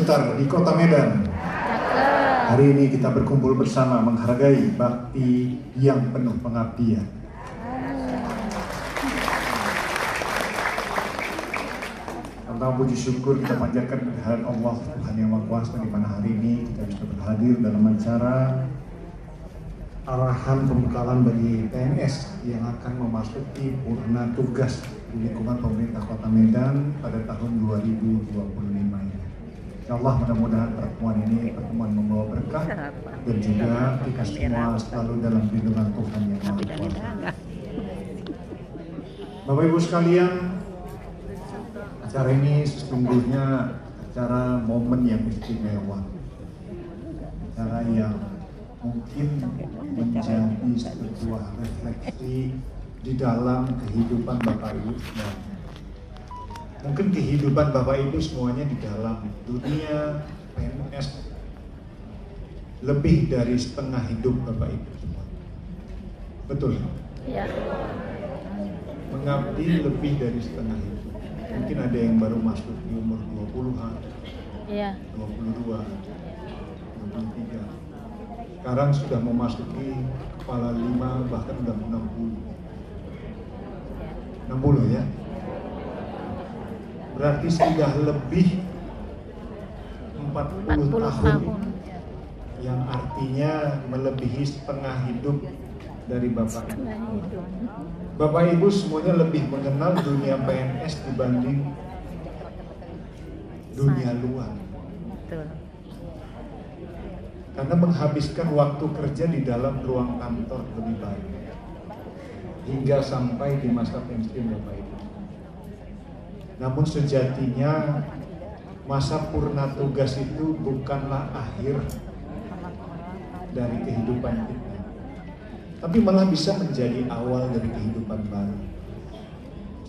sebentar di Kota Medan. Hari ini kita berkumpul bersama menghargai bakti yang penuh pengabdian. Tentang puji syukur kita panjatkan kehadirat Allah Tuhan Yang Maha Kuasa, di mana hari ini kita bisa berhadir dalam acara arahan pembekalan bagi PNS yang akan memasuki purna tugas di lingkungan pemerintah Kota Medan pada tahun 2025 ini. Insyaallah mudah-mudahan pertemuan ini pertemuan membawa berkah dan juga kita semua selalu dalam lindungan Tuhan Yang Maha Kuasa. Bapak Ibu sekalian, acara ini sesungguhnya acara momen yang istimewa, acara yang mungkin menjadi sebuah refleksi di dalam kehidupan Bapak Ibu semua. Mungkin kehidupan Bapak Ibu semuanya di dalam dunia PNS lebih dari setengah hidup Bapak Ibu semua. Betul? Ya. Mengabdi lebih dari setengah hidup. Mungkin ada yang baru masuk di umur 20-an, Iya. 22, 23. Sekarang sudah memasuki kepala 5, bahkan udah 60. 60 ya. Berarti sudah lebih 40 tahun. Yang artinya melebihi setengah hidup dari Bapak Ibu. Bapak Ibu semuanya lebih mengenal dunia PNS dibanding dunia luar. Betul. Karena menghabiskan waktu kerja di dalam ruang kantor lebih banyak hingga sampai di masa pensiun Bapak Ibu. Namun sejatinya masa purna tugas itu bukanlah akhir dari kehidupan kita, tapi malah bisa menjadi awal dari kehidupan baru.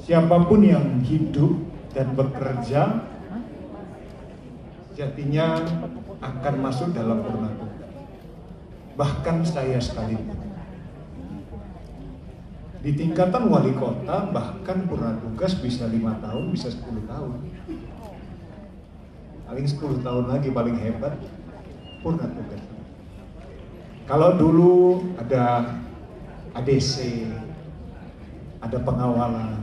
Siapapun yang hidup dan bekerja sejatinya akan masuk dalam purna tugas. Bahkan saya sekalipun. Di tingkatan wali kota bahkan purna tugas bisa 5 tahun, bisa 10 tahun. Paling 10 tahun lagi paling hebat purna tugas. Kalau dulu ada ADC, ada pengawalan,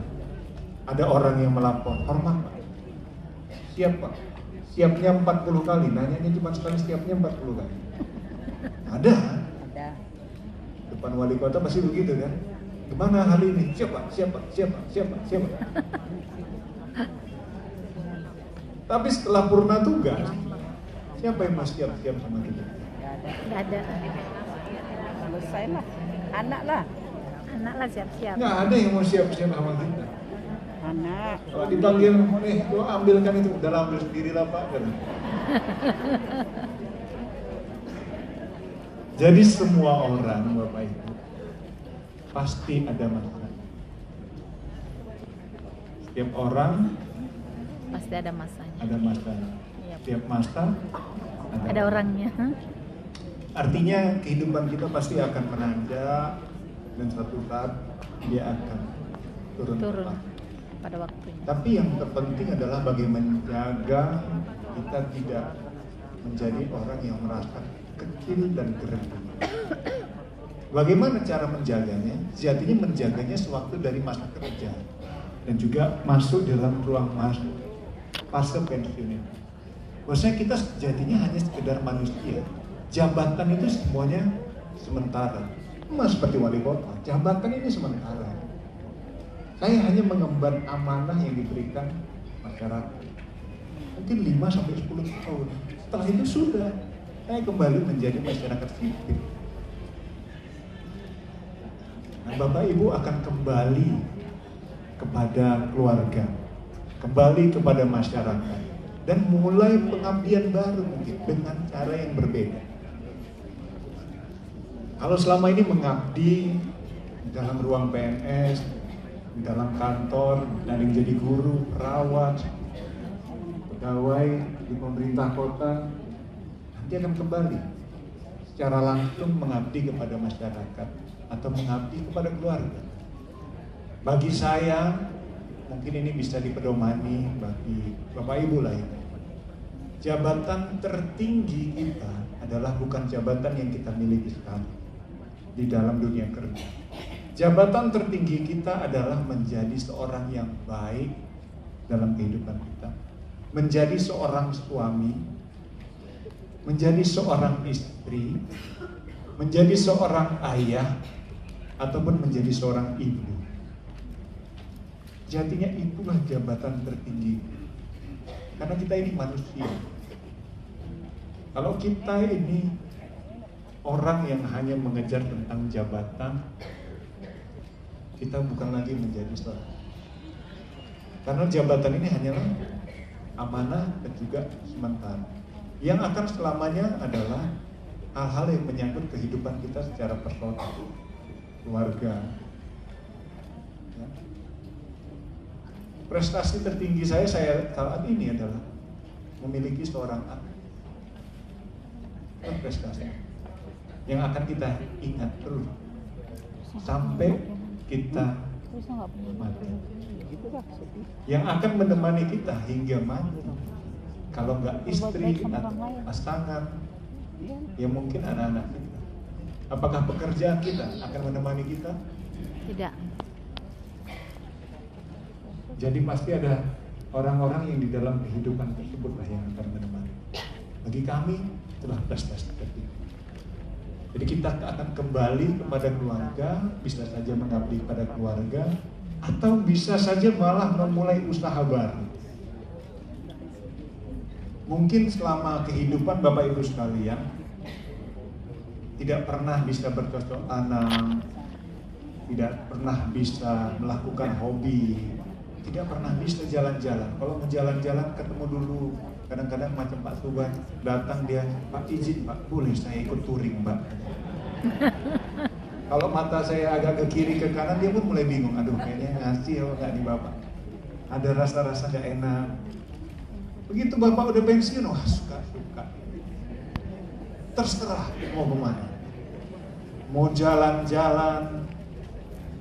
ada orang yang melapor, hormat Pak. Siap Pak. Siapnya 40 kali, nanyanya cuma sekali, siapnya 40 kali. Ada. Depan wali kota pasti begitu kan? Gimana hari ini? Siapa? Tapi setelah purna tugas, siapa yang mau siap-siap sama kita? Nggak ada. Selesai lah, anak lah Siap-siap. Nggak ada yang mau siap-siap sama kita. anak. Kalau dipanggil, nih, lo ambilkan itu, udah ambil sendiri lah Pak. Jadi semua orang, Bapak Ibu, pasti ada masalah. Setiap orang Pasti ada masanya. ada masalah. Iya. Setiap masa Ada orangnya. Artinya kehidupan kita pasti akan menanjak dan suatu saat dia akan turun. Turun pada waktunya. Tapi yang terpenting adalah bagaimana menjaga kita tidak menjadi orang yang merasa kecil dan gerendah. Bagaimana cara menjaganya? Sejatinya menjaganya sewaktu dari masa kerja dan juga masuk dalam ruang masuk fase pensiun itu. Bahwasanya kita sejatinya hanya sekedar manusia. Jabatan itu semuanya sementara. Mas seperti wali kota, jabatan ini sementara. Saya hanya mengemban amanah yang diberikan masyarakat. Mungkin 5-10 tahun. Setelah itu sudah, saya kembali menjadi masyarakat sipil. Nah, Bapak Ibu akan kembali kepada keluarga, kembali kepada masyarakat, dan mulai pengabdian baru mungkin dengan cara yang berbeda. Kalau selama ini mengabdi di dalam ruang PNS, di dalam kantor, dari jadi guru, perawat, pegawai di pemerintah kota, nanti akan kembali secara langsung mengabdi kepada masyarakat atau mengabdi kepada keluarga. Bagi saya, mungkin ini bisa dipedomani bagi Bapak Ibu lain. jabatan tertinggi kita adalah bukan jabatan yang kita miliki sekarang di dalam dunia kerja. Jabatan tertinggi kita adalah menjadi seorang yang baik dalam kehidupan kita, menjadi seorang suami, menjadi seorang istri, menjadi seorang ayah, ataupun menjadi seorang ibu. Jadinya itulah jabatan tertinggi. Karena kita ini manusia. Kalau kita ini orang yang hanya mengejar tentang jabatan, kita bukan lagi menjadi seorang. Karena jabatan ini hanyalah amanah dan juga sementara. Yang akan selamanya adalah hal-hal yang menyangkut kehidupan kita secara personal, keluarga. Ya. Prestasi tertinggi saya saat ini adalah memiliki seorang anak. Itu prestasi yang akan kita ingat terus sampai kita mati. Yang akan menemani kita hingga mati. Kalau nggak istri atau pasangan, ya mungkin anak-anak kita. Apakah pekerjaan kita akan menemani kita? Tidak. Jadi pasti ada orang-orang yang di dalam kehidupan tersebutlah yang akan menemani. Bagi kami itulah prestasi tertinggi. Jadi kita akan kembali kepada keluarga, bisa saja mengabdi pada keluarga, atau bisa saja malah memulai usaha baru. Mungkin selama kehidupan Bapak Ibu sekalian tidak pernah bisa bercocok tanam, tidak pernah bisa melakukan hobi, tidak pernah bisa jalan-jalan. Kalau mau jalan-jalan ketemu dulu, kadang-kadang macam Pak Subhan datang dia, Pak izin Pak, boleh saya ikut touring Pak. Kalau mata saya agak ke kiri ke kanan dia pun mulai bingung, aduh kayaknya ngasih apa nggak nih Bapak. Ada rasa-rasa nggak enak. Begitu Bapak udah pensiun, wah suka-suka. Terserah mau kemana. Mau jalan-jalan,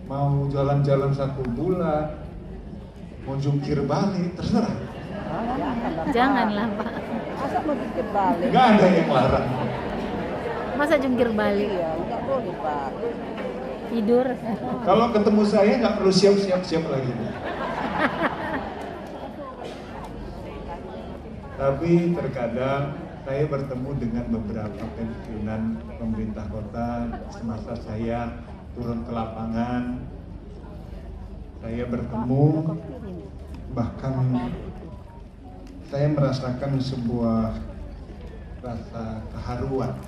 mau jalan-jalan 1 bulan, mau jungkir balik, terserah. Janganlah Pak. Masa mau jungkir balik? Nggak ada yang larang. Masa jungkir balik? Iya, nggak boleh Pak. Tidur. Kalau ketemu saya nggak perlu siap-siap lagi. Tapi terkadang saya bertemu dengan beberapa pensiunan pemerintah kota semasa saya turun ke lapangan. Saya bertemu, bahkan saya merasakan sebuah rasa keharuan.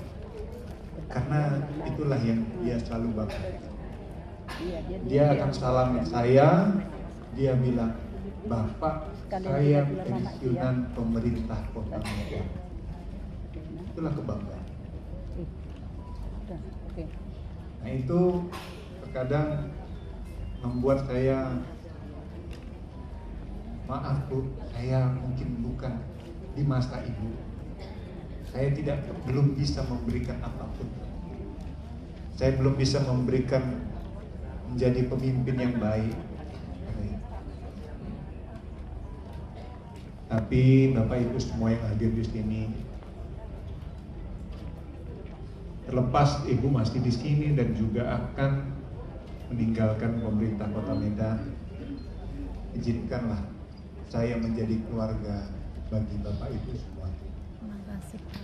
Karena itulah yang dia selalu bangga. Dia akan salamin saya, dia bilang, Bapak, saya pensiunan pemerintah kota Medan. Itulah kebanggaan. Nah itu terkadang membuat saya, maaf Bu, saya mungkin bukan di masa ibu. Saya belum bisa memberikan apapun. Saya belum bisa memberikan menjadi pemimpin yang baik. Tapi Bapak Ibu semua yang hadir di sini, terlepas Ibu masih di sini dan juga akan meninggalkan pemerintah Kota Medan, izinkanlah saya menjadi keluarga bagi Bapak Ibu semua. Terima kasih Pak.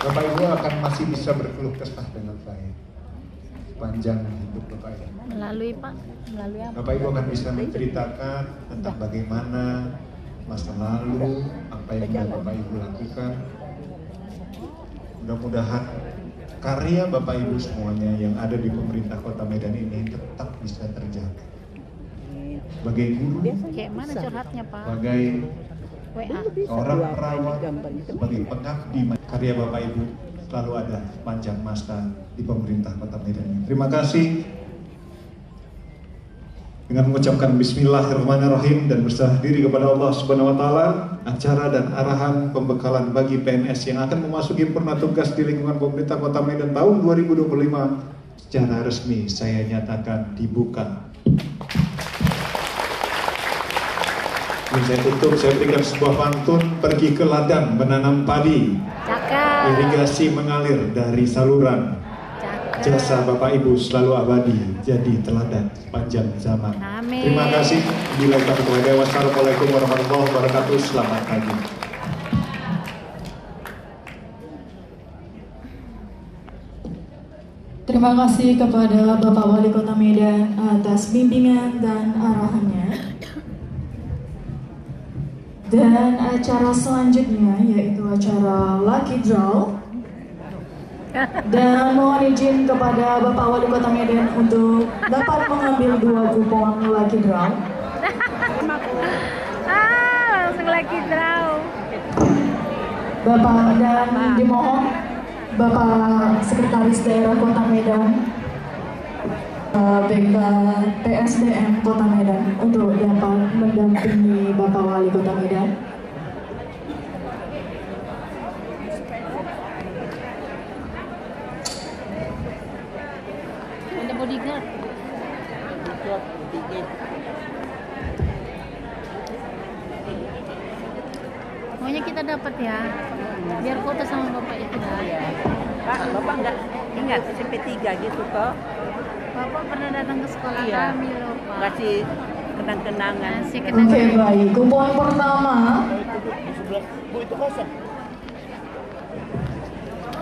Bapak Ibu akan masih bisa berkeluh kesah dengan saya sepanjang hidup Bapak Ibu. Melalui Pak, melalui apa? Bapak Ibu akan bisa menceritakan tentang bagaimana masa lalu, apa yang Bapak Ibu lakukan. Mudah-mudahan karya Bapak Ibu semuanya yang ada di pemerintah Kota Medan ini tetap bisa terjaga. Sebagai guru, Kayak mana curhatnya Pak? sebagai WA. seorang perawat, sebagai pengabdi, karya Bapak Ibu selalu ada sepanjang masa di pemerintah Kota Medan ini. Terima kasih. Dengan mengucapkan Bismillahirrahmanirrahim dan berserah diri kepada Allah Subhanahu Wa Taala, acara dan arahan pembekalan bagi PNS yang akan memasuki purna tugas di lingkungan pemerintah Kota Medan tahun 2025 secara resmi saya nyatakan dibuka. Ini saya tutup, saya berikan sebuah pantun. Pergi ke ladang menanam padi, Cakep. irigasi mengalir dari saluran. Cakep. Jasa Bapak Ibu selalu abadi, jadi teladan sepanjang zaman. Amin. Terima kasih. Bila Ketua Dewan. Wassalamualaikum warahmatullahi wabarakatuh. Selamat pagi. Terima kasih kepada Bapak Wali Kota Medan atas bimbingan dan arahannya. Dan acara selanjutnya yaitu acara Lucky Draw. Dan mohon izin kepada Bapak Wali Kota Medan untuk dapat mengambil 2 kupon Lucky Draw. Langsung lagi draw. Bapak dan dimohon Bapak Sekretaris Daerah Kota Medan, BK PSDM Kota Medan untuk dapat mendampingi Bapak Wali Kota Medan. Ada bodyguard. Pokoknya kita dapat ya. Biar foto sama bapak itu dah. Pak, Bapak nggak ingat SMP 3 gitu kok? Bapak pernah datang ke sekolah Iya. kami loh pak. Kasih kenang-kenangan. Ngasih Oke, kenangan. baik. Kupon pertama Bu, itu kosong.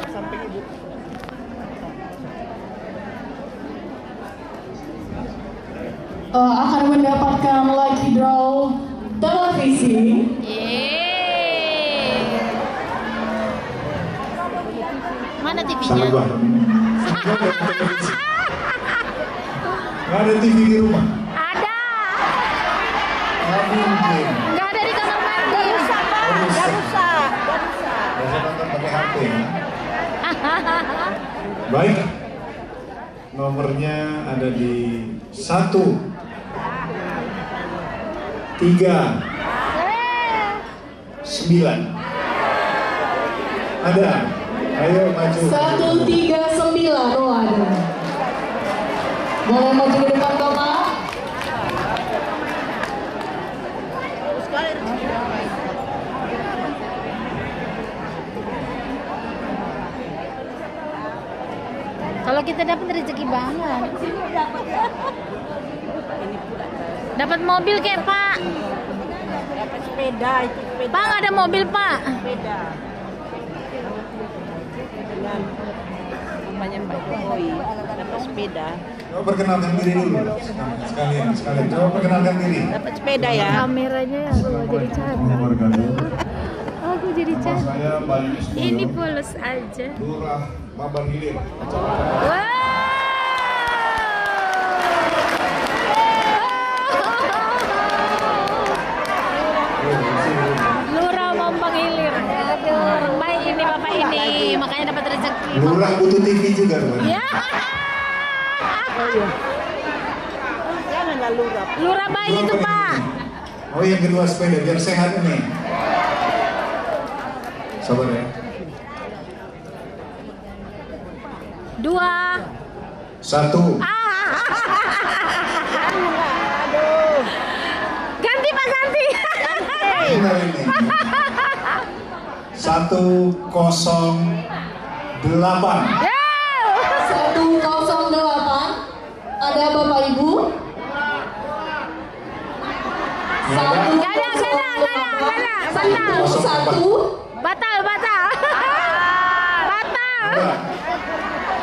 Samping ibu. akan mendapatkan Lucky Draw televisi. Yeay. Mana TV-nya? Sabar. Nggak ada TV di rumah. Ada. Nggak mungkin. Nggak ada di kamar mandi. Rusak. Biasa nonton pakai HP ya. Baik. Nomornya ada di 1, 3, 9. Ada. Ayo maju. 139. Oh, ada. Boleh maju ke depan Bapak? Kalau kita dapat rezeki banget. Dapat mobil kayak Pak. Dapat sepeda itu sepeda. Pak nggak ada mobil Pak. Sepeda. Dengan namanya Pak Jokowi dapat sepeda. Coba perkenalkan diri dulu. Sekalian. Coba perkenalkan diri. Dapat sepeda ya. Kameranya aku jadi cantik. Aku jadi Nama cantik. saya Bayu Ismoyo. Ini polos aja. Lurah Mabar Hilir. Lurah Mampang Hilir. Aduh, orang baik ini bapak ini, makanya dapat rezeki. Lurah butuh TV juga, Tuan. Ya. Janganlah lurah. Lurah baik itu Pak. Oh, yang kedua sepeda biar sehat ini. Sabar ya. 2. 1. Ganti Pak ganti. Benar ini. 108. 108. Ada Bapak Ibu? Ya, ada. Gak ada. Batal. Batal.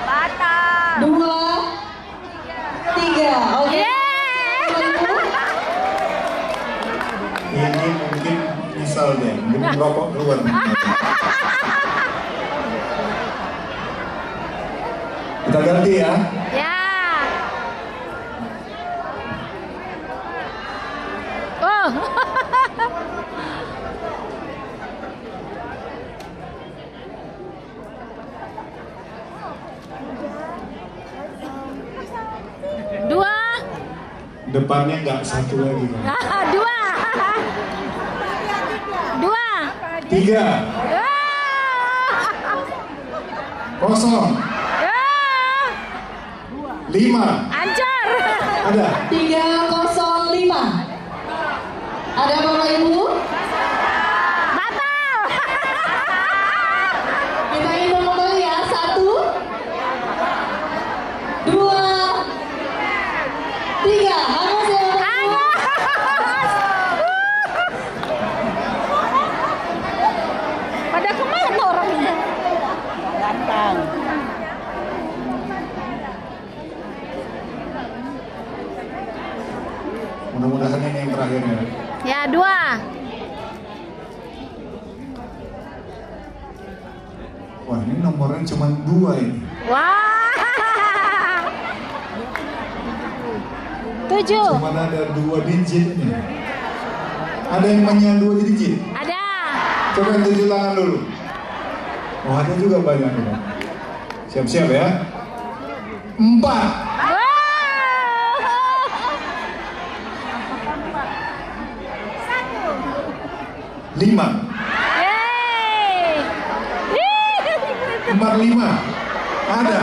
Ada. 2, 3. Oke. Ini mungkin misalnya, mungkin merokok keluar. Kita ganti ya. Ya. Oh. Dua. Depannya nggak 1 lagi. Bang. 2. 3. Kosong. 5. Hancur. Ada. 305. Ada Bapak Ibu? Batal. Kita hitung kembali ya. 1, 2, 3. Hangus ya Bapak Ibu. Pada kemana orangnya? Ganteng. Mudah-mudahan ini yang terakhir ya. Ya, 2. Wah, ini nomornya cuma 2 ini. Wah. 7. Cuma ada 2 digit ini. Ada yang punya 2 digit? Ada. Coba yang 7 tangan dulu. Oh, ada juga banyak. Siap-siap ya. 4. 5. Yeay. 45. Ada.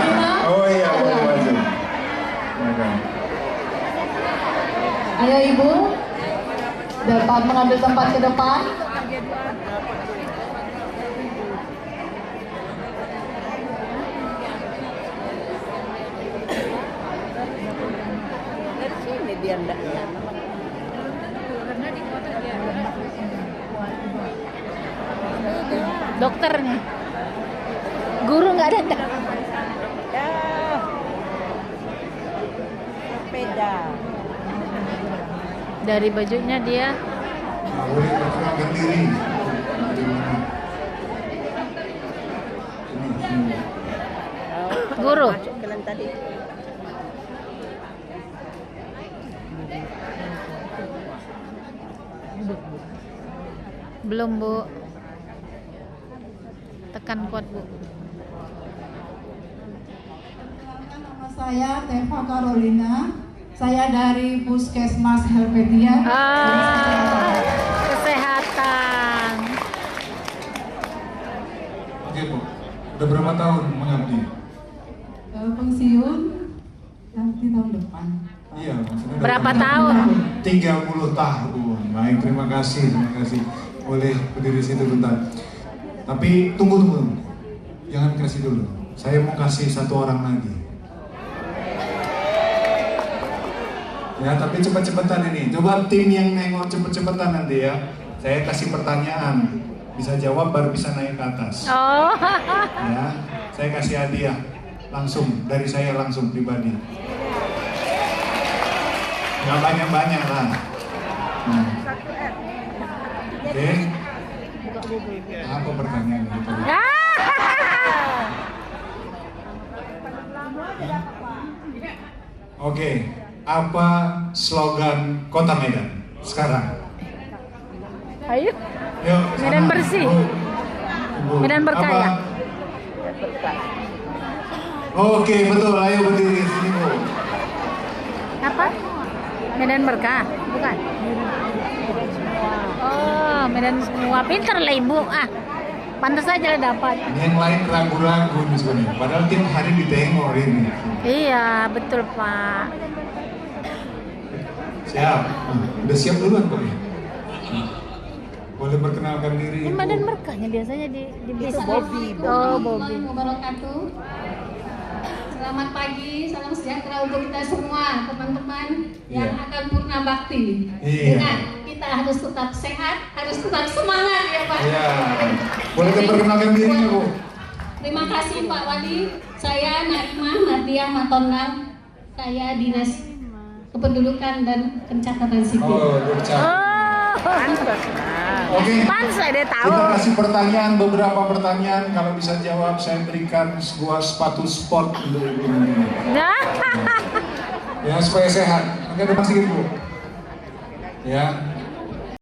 Oh iya, boleh masuk. Oke. Ayo Ibu, dapat mengambil tempat ke depan. Dari sini dia enggak. Dokternya. Guru nggak ada. Ya. Sepeda. Dari bajunya dia. Nah, boleh perkenalkan diri. Dari mana? Ini. Guru. Masuk ke dalam tadi. Belum, Bu. Tekan kuat, Bu. Nama saya Teva Carolina. Saya dari Puskesmas Helvetia. Kesehatan. Oke, Bu. Udah berapa tahun mengabdi? Pensiun nanti tahun depan. Iya, maksudnya Berapa udah tahun? 30 tahun. Baik, terima kasih. Boleh berdiri situ bentar. Tapi tunggu. Jangan kasih dulu. Saya mau kasih 1 orang lagi. Ya, tapi cepet-cepetan ini. Coba tim yang nengok cepet-cepetan nanti ya. Saya kasih pertanyaan. Bisa jawab baru bisa naik ke atas. Oh. Ya, saya kasih hadiah langsung dari saya langsung pribadi. Nggak banyak-banyak lah. Nah. Oke. Apa pertanyaan itu? Oke, apa slogan Kota Medan sekarang? Ayo. Yuk, Medan sana. bersih. Ibu. Medan berkah Apa? ya? Oke, betul. Ayo berdiri sini, Bu. Apa? Medan Berkah, bukan? Oh, Medan semua. Pinter lah Ibu. Pantas aja lah dapat. Ini yang lain ragu-ragu nih sebenarnya. Padahal tiap hari ditengok ini. Iya, betul Pak. Siap. Udah siap duluan kok ya. Boleh perkenalkan diri. Ini Ibu. Medan Berkahnya biasanya di Itu Bobby. Oh, Bobby. Wabarakatuh. Selamat pagi, salam sejahtera untuk kita semua teman-teman yang Iya. akan purna bakti. Iya. Ingat, kita harus tetap sehat, harus tetap semangat ya Pak. Iya. Boleh perkenalkan dirinya, Bu. Terima kasih Pak Wali. Saya Naimah Mardiah Matondang. Saya Dinas Kependudukan dan Pencatatan Sipil. Oh, bercanda. Oh, Oke. pantas lah dia tahu. Kita kasih pertanyaan, beberapa pertanyaan. Kalau bisa jawab, saya berikan sebuah sepatu sport untuk ibu ini. Nah. Ya, supaya sehat. Oke, terima kasih, Bu. Ya,